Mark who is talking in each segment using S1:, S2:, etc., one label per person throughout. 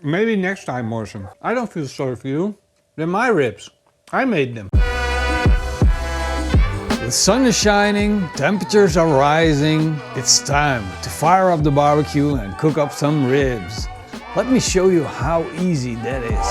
S1: Maybe next time, Morrison. I don't feel sorry for you. They're my ribs. I made them. The sun is shining, temperatures are rising. It's time to fire up the barbecue and cook up some ribs. Let me show you how easy that is.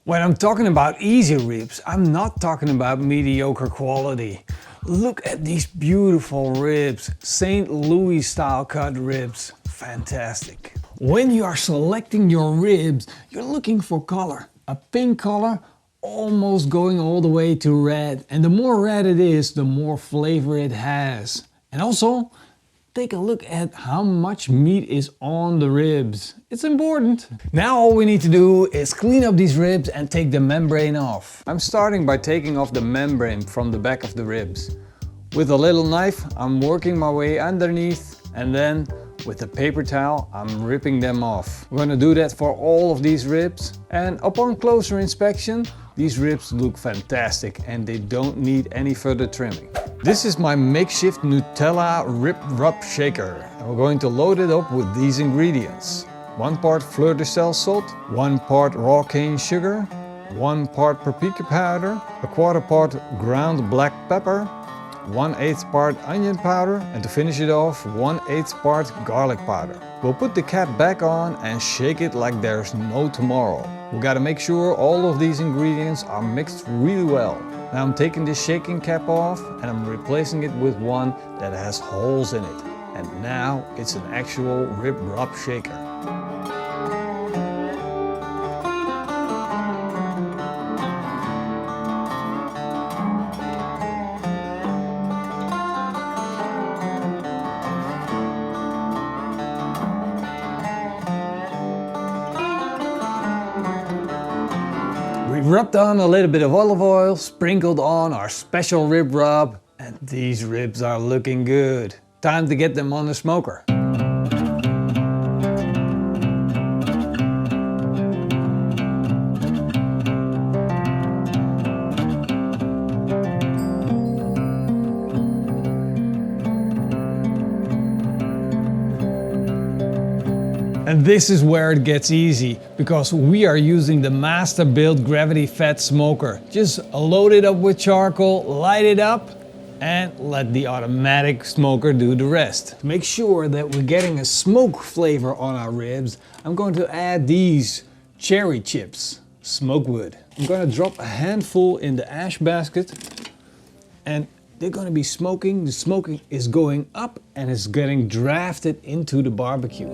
S1: When I'm talking about easy ribs, I'm not talking about mediocre quality. Look at these beautiful ribs, St. Louis style cut ribs, fantastic. When you are selecting your ribs, you're looking for color, a pink color, almost going all the way to red. And the more red it is, the more flavor it has. And also, take a look at how much meat is on the ribs. It's important. Now all we need to do is clean up these ribs and take the membrane off. I'm starting by taking off the membrane from the back of the ribs. With a little knife, I'm working my way underneath, and then with a paper towel, I'm ripping them off. We're gonna do that for all of these ribs. And upon closer inspection, these ribs look fantastic and they don't need any further trimming. This is my makeshift Nutella rib rub shaker. And we're going to load it up with these ingredients. 1 part fleur de sel salt, 1 part raw cane sugar, 1 part paprika powder, 1/4 part ground black pepper, 1/8 part onion powder, and to finish it off, 1/8 part garlic powder. We'll put the cap back on and shake it like there's no tomorrow. We gotta make sure all of these ingredients are mixed really well. Now I'm taking this shaking cap off and I'm replacing it with one that has holes in it. And now it's an actual rib rub shaker. We rubbed on a little bit of olive oil, sprinkled on our special rib rub, and these ribs are looking good. Time to get them on the smoker. And this is where it gets easy, because we are using the master built gravity fed smoker. Just load it up with charcoal, light it up, and let the automatic smoker do the rest. To make sure that we're getting a smoke flavor on our ribs, I'm going to add these cherry chips, smoke wood. I'm going to drop a handful in the ash basket, and they're going to be smoking. The smoking is going up and it's getting drafted into the barbecue.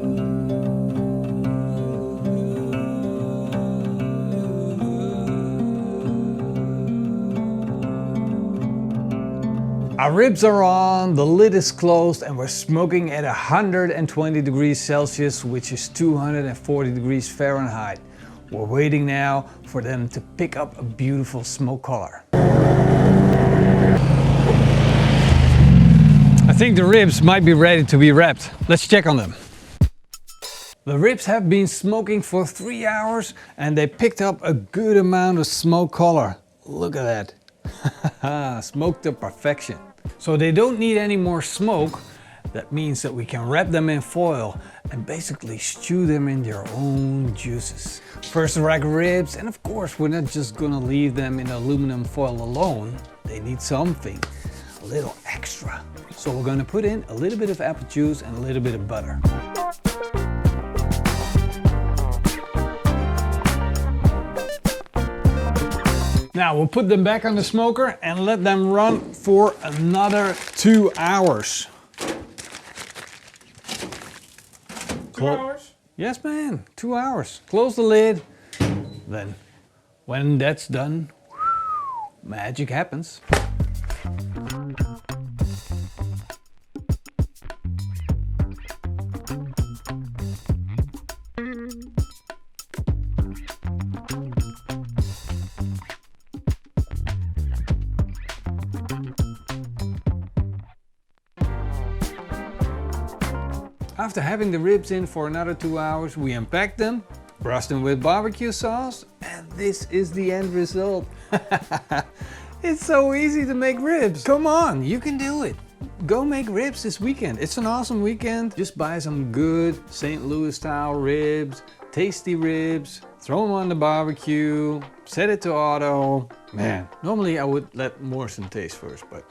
S1: Our ribs are on, the lid is closed, and we're smoking at 120 degrees Celsius, which is 240 degrees Fahrenheit. We're waiting now for them to pick up a beautiful smoke color. I think the ribs might be ready to be wrapped. Let's check on them. The ribs have been smoking for 3 hours and they picked up a good amount of smoke color. Look at that. Smoked to perfection. So they don't need any more smoke. That means that we can wrap them in foil and basically stew them in their own juices. First rack ribs, and of course we're not just gonna leave them in aluminum foil alone. They need something a little extra. So we're gonna put in a little bit of apple juice and a little bit of butter. Now we'll put them back on the smoker and let them run for another 2 hours.
S2: 2 hours?
S1: Yes, man, 2 hours. Close the lid. Then, when that's done, magic happens. After having the ribs in for another 2 hours, we unpack them, brush them with barbecue sauce, and this is the end result. It's so easy to make ribs. Come on, you can do it. go make ribs this weekend. It's an awesome weekend. Just buy some good St. Louis style ribs, tasty ribs, throw them on the barbecue, set it to auto. Man, normally I would let Morrison taste first, but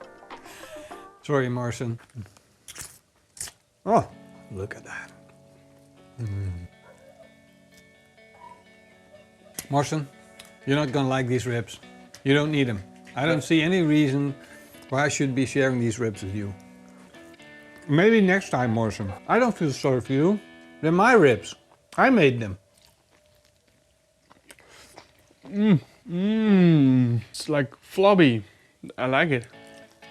S1: sorry, Morrison. Oh, look at that. Morrison, you're not gonna like these ribs. You don't need them. I don't see any reason why I should be sharing these ribs with you. Maybe next time, Morrison. I don't feel sorry for you. They're my ribs. I made them.
S2: It's like flubby. I like it.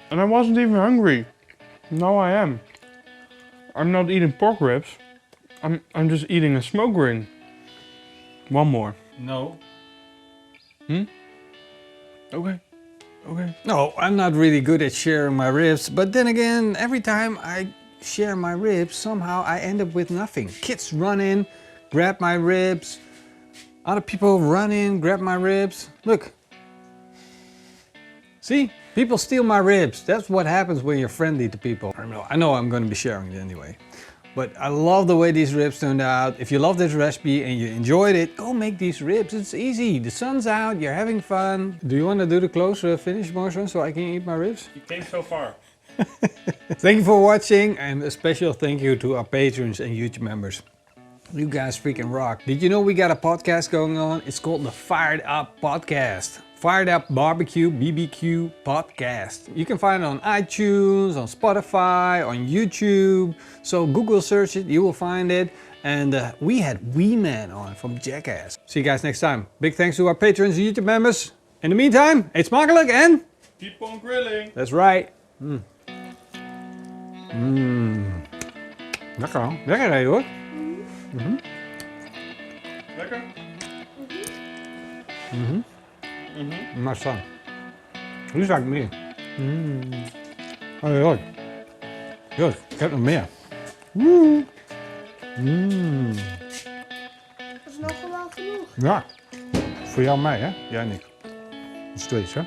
S2: And I wasn't even hungry. Now I am. I'm not eating pork ribs. I'm just eating a smoke ring. One more.
S1: No.
S2: Okay. Okay.
S1: No, I'm not really good at sharing my ribs, but then again, every time I share my ribs, somehow I end up with nothing. Kids run in, grab my ribs. Other people run in, grab my ribs. Look. See? People steal my ribs. That's what happens when you're friendly to people. I know I'm going to be sharing it anyway. But I love the way these ribs turned out. If you love this recipe and you enjoyed it, go make these ribs. It's easy. The sun's out, you're having fun. Do you want to do the close finish, Morrison, so I can eat my ribs?
S2: You came so far.
S1: Thank you for watching, and a special thank you to our patrons and YouTube members. You guys freaking rock. Did you know we got a podcast going on? It's called the Fired Up Podcast. Fired Up Barbecue BBQ Podcast. You can find it on iTunes, on Spotify, on YouTube. So Google search it, you will find it. And we had Wee Man on from Jackass. See you guys next time. Big thanks to our patrons and YouTube members. In the meantime, eet smakelijk en...
S2: Keep on grilling.
S1: That's right. Lekker, lekker hè hoor.
S2: Lekker?
S1: Maar zo. Nu zag ik meer. Oh ja. Ja, ik heb nog meer.
S3: Dat is nog wel genoeg.
S1: Ja. Voor jou en mij hè? Jij niet. Dat is twee hè?